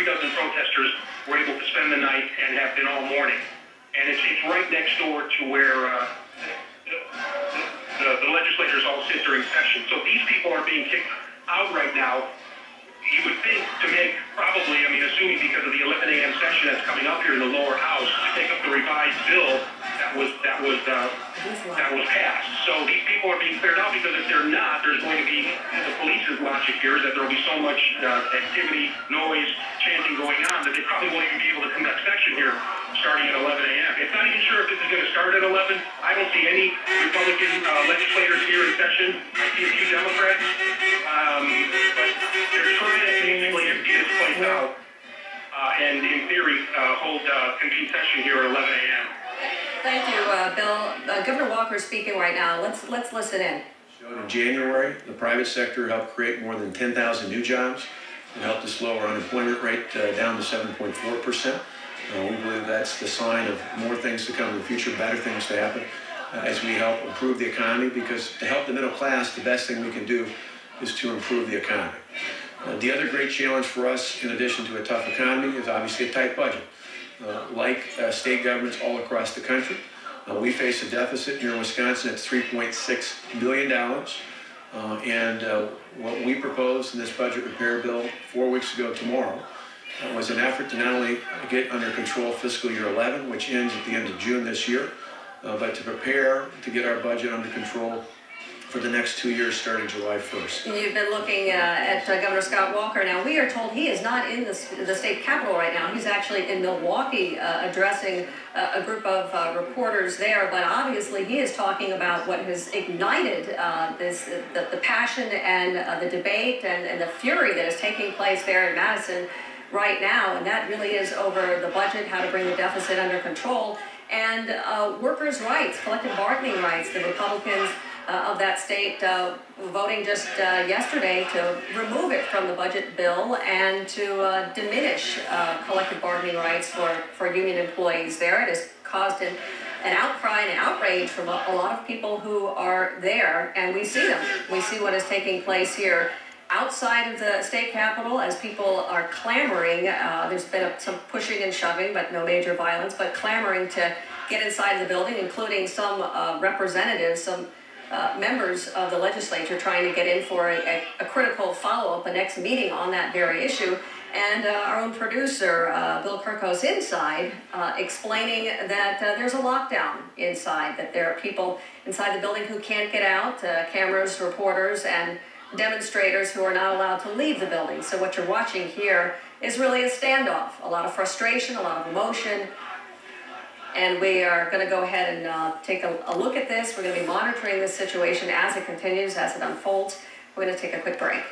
dozen protesters were able to spend the night and have been all morning. And it's right next door to where the legislators all sit during session. So these people are being kicked out right now. You would think to make probably, I mean, assuming because of the 11 a.m. session that's coming up here in the lower house to take up the revised bill that was passed. So these people are being cleared out because if they're not, there's going to be, the police's logic here is that there will be so much activity, noise, chanting going on that they probably won't even be able to conduct session here starting at 11 a.m. It's not even sure if this is going to start at 11. I don't see any Republican legislators here in session. I see a few Democrats, but they're trying to basically empty this place out and, in theory, convene session here at 11 a.m. Thank you, Bill. Governor Walker is speaking right now. Let's listen in. In January, the private sector helped create more than 10,000 new jobs and helped to slow our unemployment rate down to 7.4%. We believe that's the sign of more things to come in the future, better things to happen as we help improve the economy, because to help the middle class, the best thing we can do is to improve the economy. The other great challenge for us, in addition to a tough economy, is obviously a tight budget. Like state governments all across the country, we face a deficit here in Wisconsin at $3.6 billion. What we proposed in this budget repair bill 4 weeks ago tomorrow was an effort to not only get under control fiscal year 11, which ends at the end of June this year, but to prepare to get our budget under control for the next 2 years starting July 1st. You've been looking at Governor Scott Walker. Now, we are told he is not in the state capitol right now. He's actually in Milwaukee addressing a group of reporters there, but obviously he is talking about what has ignited the passion and the debate and the fury that is taking place there in Madison right now, and that really is over the budget, how to bring the deficit under control, and workers' rights, collective bargaining rights. The Republicans of that state voting just yesterday to remove it from the budget bill and to diminish collective bargaining rights for union employees there. It has caused an outcry and an outrage from a lot of people who are there, and we see them. We see what is taking place here outside of the state capitol as people are clamoring. There's been some pushing and shoving, but no major violence, but clamoring to get inside the building, including some representatives, some members of the legislature trying to get in for a critical follow-up, a next meeting on that very issue. And our own producer, Bill Kirkos, inside, explaining that there's a lockdown inside, that there are people inside the building who can't get out, cameras, reporters, and demonstrators who are not allowed to leave the building. So what you're watching here is really a standoff, a lot of frustration, a lot of emotion. And we are going to go ahead and take a look at this. We're going to be monitoring this situation as it continues, as it unfolds. We're going to take a quick break.